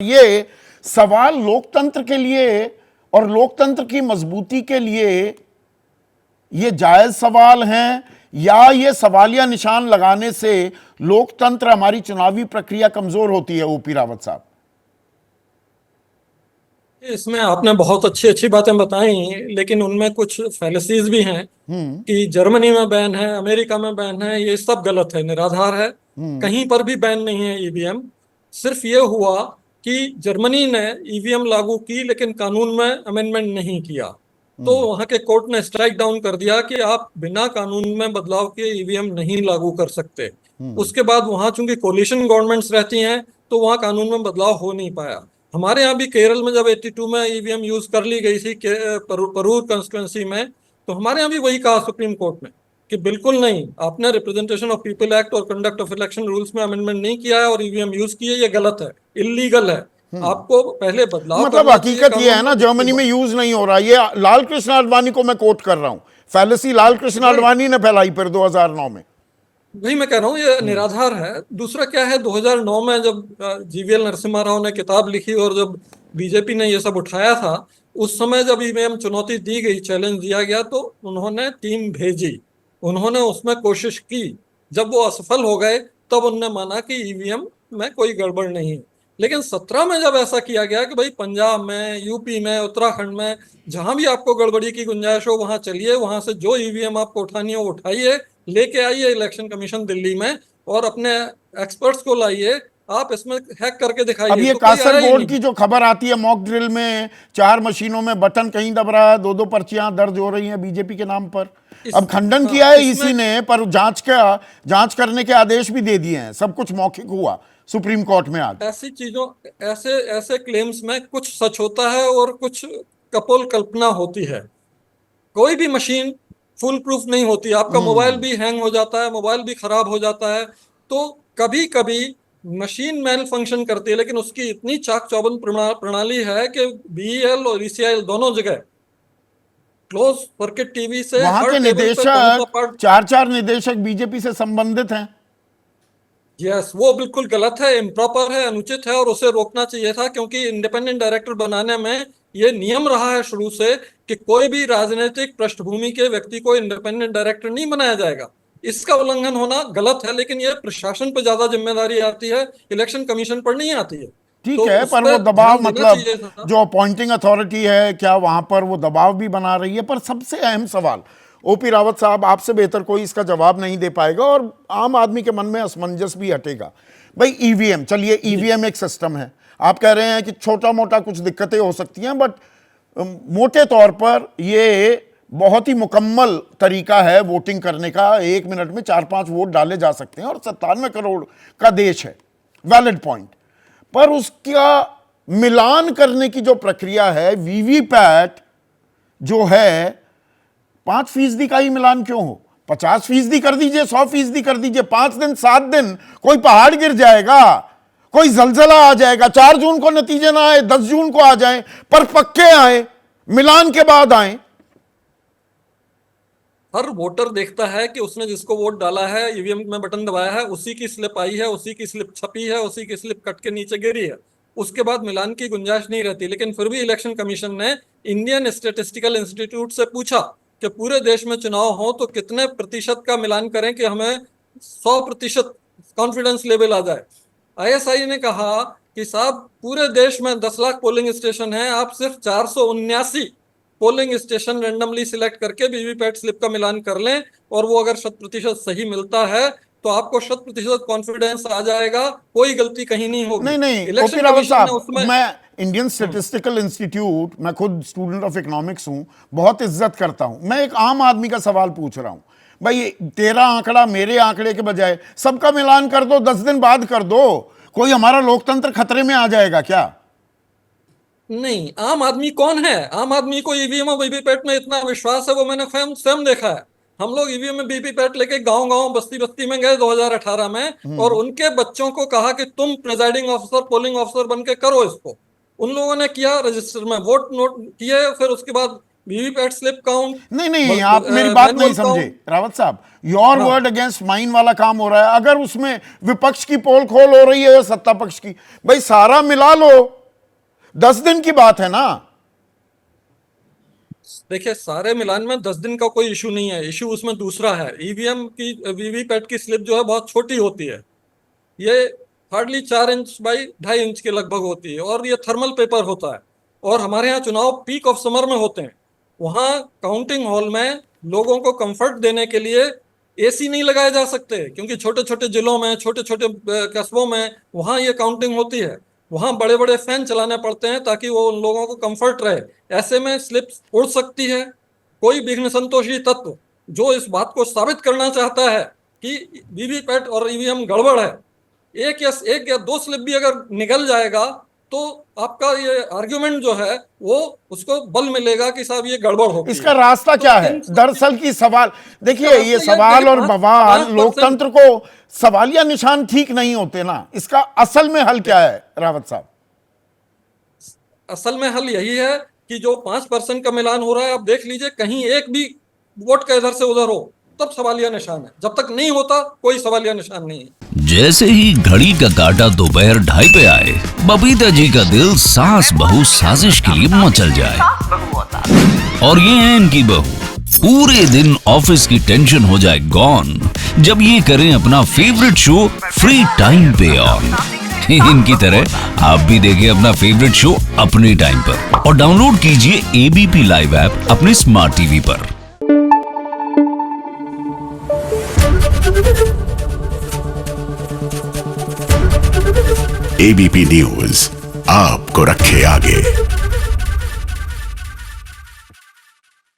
ये सवाल लोकतंत्र के लिए और लोकतंत्र की मजबूती के लिए ये जायज सवाल हैं या ये सवालिया निशान लगाने से लोकतंत्र, हमारी चुनावी प्रक्रिया कमजोर होती है? ओपी रावत साहब, इसमें आपने बहुत अच्छी अच्छी बातें बताई, लेकिन उनमें कुछ फैलेसीज भी हैं कि जर्मनी में बैन है, अमेरिका में बैन है। ये सब गलत है, निराधार है। कहीं पर भी बैन नहीं है ईवीएम। सिर्फ ये हुआ कि जर्मनी ने ईवीएम लागू की लेकिन कानून में अमेंडमेंट नहीं किया, तो वहां के कोर्ट ने स्ट्राइक डाउन कर दिया कि आप बिना कानून में बदलाव के ईवीएम नहीं लागू कर सकते। उसके बाद वहां चूंकि कोलिशन गवर्नमेंट्स रहती हैं तो वहां कानून में बदलाव हो नहीं पाया। हमारे यहाँ भी केरल में जब 82 में ईवीएम यूज कर ली गई थी परूर कंस्टिट्यूंसी में, तो हमारे यहाँ भी वही कहा सुप्रीम कोर्ट ने कि बिल्कुल नहीं, आपने रिप्रेजेंटेशन ऑफ पीपल एक्ट और कंडक्ट ऑफ इलेक्शन रूल्स में अमेंडमेंट नहीं किया है और ईवीएम यूज किए, ये गलत है, इलीगल है। आपको पहले बदलाव मतलब करना चाहिए हकीकत ये है कानून ना, में। जर्मनी में यूज नहीं हो रहा। ये लाल कृष्ण आडवाणी को मैं कोट कर रहा हूं, फैलेसी लाल कृष्ण आडवाणी ने फैलाई फिर 2009 में। वही मैं कह रहा हूँ, ये निराधार है। दूसरा क्या है, 2009 में जब जीवीएल नरसिम्हा राव ने किताब लिखी और जब बीजेपी ने ये सब उठाया था, उस समय जब ईवीएम चुनौती दी गई, चैलेंज दिया गया, तो उन्होंने टीम भेजी, उन्होंने उसमें कोशिश की। जब वो असफल हो गए तब उन्होंने माना कि ईवीएम में कोई गड़बड़ नहीं है। लेकिन 17 में जब ऐसा किया गया कि भाई पंजाब में, यूपी में, उत्तराखंड में जहां भी आपको गड़बड़ी की गुंजाइश हो वहां चलिए, वहां से जो ईवीएम आपको उठानी हो उठाइए, लेके आइए इलेक्शन कमीशन दिल्ली में और अपने एक्सपर्ट्स को लाइए, आप इसमें हैक करके अब दिखाइए। ये तो कोई आया ही कासरगोड नहीं। की जो खबर आती है, मॉक ड्रिल में 4 मशीनों में बटन कहीं दब रहा है, 2-2 पर्चियां दर्ज हो रही हैं बीजेपी के नाम पर। अब खंडन किया है इसमें इसी ने, पर जांच करने के आदेश भी दे दिए हैं। सब कुछ मौखिक हुआ सुप्रीम कोर्ट में आज। ऐसी चीजों, ऐसे ऐसे क्लेम्स में कुछ सच होता है और कुछ कपोल कल्पना होती है। कोई भी मशीन फुल प्रूफ नहीं होती। आपका मोबाइल भी हैंग हो जाता है, मोबाइल भी खराब हो जाता है, तो कभी कभी मशीन मेल फंक्शन करती है, लेकिन उसकी इतनी चाक चौबंद प्रणाली है कि बीईएल और ईसीआई दोनों जगह क्लोज सर्किट टीवी से वहां हर के टेबल पे कौन सा निदेशक, पार्ट। 4-4 निदेशक बीजेपी से संबंधित हैं। यस, वो बिल्कुल गलत है, इम्प्रॉपर है, अनुचित है और उसे रोकना चाहिए था, क्योंकि इंडिपेंडेंट डायरेक्टर बनाने में ये नियम रहा है शुरू से कि कोई भी राजनीतिक पृष्ठभूमि के व्यक्ति को इंडिपेंडेंट डायरेक्टर नहीं बनाया जाएगा। इसका उल्लंघन होना गलत है, लेकिन ये प्रशासन पर ज्यादा जिम्मेदारी आती है, इलेक्शन कमीशन पर नहीं आती है। ठीक तो है, उस पर वो पर दबाव, ध्यान देना मतलब चाहिए था। जो अपॉइंटिंग अथॉरिटी है, क्या वहां पर वो दबाव भी बना रही है? पर सबसे अहम सवाल, ओपी रावत साहब, आपसे बेहतर कोई इसका जवाब नहीं दे पाएगा और आम आदमी के मन में असमंजस भी हटेगा। भाई ईवीएम, चलिए ईवीएम एक सिस्टम है, आप कह रहे हैं कि छोटा मोटा कुछ दिक्कतें हो सकती हैं, बट मोटे तौर पर ये बहुत ही मुकम्मल तरीका है वोटिंग करने का। 1 मिनट में 4-5 वोट डाले जा सकते हैं और 97 करोड़ का देश है, वैलिड पॉइंट। पर उसका मिलान करने की जो प्रक्रिया है, वीवीपैट जो है, 5% का ही मिलान क्यों हो? 50% कर दीजिए, 100% कर दीजिए। 5 दिन 7 दिन कोई पहाड़ गिर जाएगा, कोई जलजला आ जाएगा, 4 जून को नतीजे ना आए, 10 जून को आ जाए, पर पक्के आए, मिलान के बाद आए। हर वोटर देखता है कि उसने जिसको वोट डाला है, ईवीएम में बटन दबाया है, उसी की स्लिप आई है, उसी की स्लिप छपी है, उसी की स्लिप कट के नीचे गिरी है। उसके बाद मिलान की गुंजाइश नहीं रहती। लेकिन फिर भी इलेक्शन कमीशन ने इंडियन स्टेटिस्टिकल इंस्टीट्यूट से पूछा कि पूरे देश में चुनाव हो तो कितने प्रतिशत का मिलान करें कि हमें 100% कॉन्फिडेंस लेवल आ जाए। आईएसआई ने कहा कि साहब, पूरे देश में 10 लाख पोलिंग स्टेशन है, आप सिर्फ 479 पोलिंग स्टेशन रेंडमली सिलेक्ट करके वीवीपैट स्लिप का मिलान कर लें और वो अगर 100% सही मिलता है तो आपको 100% कॉन्फिडेंस आ जाएगा, कोई गलती कहीं नहीं होगी। नहीं नहीं, ओपी इलेक्शन रावत कमीशन ने साहब, उसमें मैं इंडियन स्टैटिस्टिकल इंस्टीट्यूट, मैं खुद स्टूडेंट ऑफ इकोनॉमिक्स हूं, बहुत इज्जत करता हूं। मैं एक आम आदमी का सवाल पूछ रहा हूं। भाई तेरा आंकड़ा मेरे आंकड़े के बजाय सबका मिलान कर दो, 10 दिन बाद कर दो, कोई हमारा लोकतंत्र खतरे में आ जाएगा क्या? नहीं, आम आदमी कौन है? आम आदमी को ईवीएम और वीवीपैट में इतना विश्वास है, वो मैंने स्वयं स्वयं देखा है। हम लोग ईवीएम में वीवीपैट लेके गांव गांव, बस्ती बस्ती में गए 2018 में और उनके बच्चों को कहा कि तुम प्रिजाइडिंग ऑफिसर, पोलिंग ऑफिसर बन के करो इसको। उन लोगों ने किया, रजिस्टर में वोट नोट किए, फिर उसके बाद वीवीपैट स्लिप काउंट, नहीं, आप मेरी बात नहीं समझे रावत साहब। योर वर्ड अगेंस्ट माइन वाला काम हो रहा है। अगर उसमें विपक्ष की पोल खोल हो रही है या सत्ता पक्ष की, भाई सारा मिला लो, 10 दिन की बात है ना। देखिए, सारे मिलान में 10 दिन का कोई इशू नहीं है। इशू उसमें दूसरा है। ईवीएम की, वीवीपैट की स्लिप जो है बहुत छोटी होती है। ये हार्डली 4 इंच बाई 2.5 इंच के लगभग होती है, और ये थर्मल पेपर होता है। और हमारे यहाँ चुनाव पीक ऑफ समर में होते हैं। वहाँ काउंटिंग हॉल में लोगों को कंफर्ट देने के लिए एसी नहीं लगाए जा सकते, क्योंकि छोटे छोटे जिलों में, छोटे छोटे कस्बों में वहाँ ये काउंटिंग होती है। वहाँ बड़े बड़े फैन चलाने पड़ते हैं ताकि वो उन लोगों को कंफर्ट रहे। ऐसे में स्लिप उड़ सकती है। कोई विघ्न संतोषी तत्व जो इस बात को साबित करना चाहता है कि वीवीपैट और ईवीएम गड़बड़ है, एक या दो स्लिप भी अगर निकल जाएगा तो आपका ये आर्ग्यूमेंट जो है वो उसको बल मिलेगा कि साहब ये गड़बड़ होगी। इसका रास्ता क्या है दरअसल की सवाल? देखिए, ये रास्ता सवाल और 5% बवाल लोकतंत्र को सवालिया निशान ठीक नहीं होते ना। इसका असल में हल क्या है रावत साहब? असल में हल यही है कि जो 5% का मिलान हो रहा है, आप देख लीजिए, कहीं एक भी वोट का इधर से उधर हो तब सवालिया निशान है। जब तक नहीं होता कोई सवालिया निशान नहीं है। जैसे ही घड़ी का काटा दोपहर 2:30 पे आए, बबीता जी का दिल सास बहू साजिश के लिए मचल जाए। और ये है इनकी बहू, पूरे दिन ऑफिस की टेंशन हो जाए गॉन जब ये करें अपना फेवरेट शो फ्री टाइम पे ऑन। इनकी तरह आप भी देखिए अपना फेवरेट शो अपने टाइम पर और डाउनलोड कीजिए एबीपी लाइव ऐप अपने स्मार्ट टीवी पर। एबीपी न्यूज आपको रखे आगे।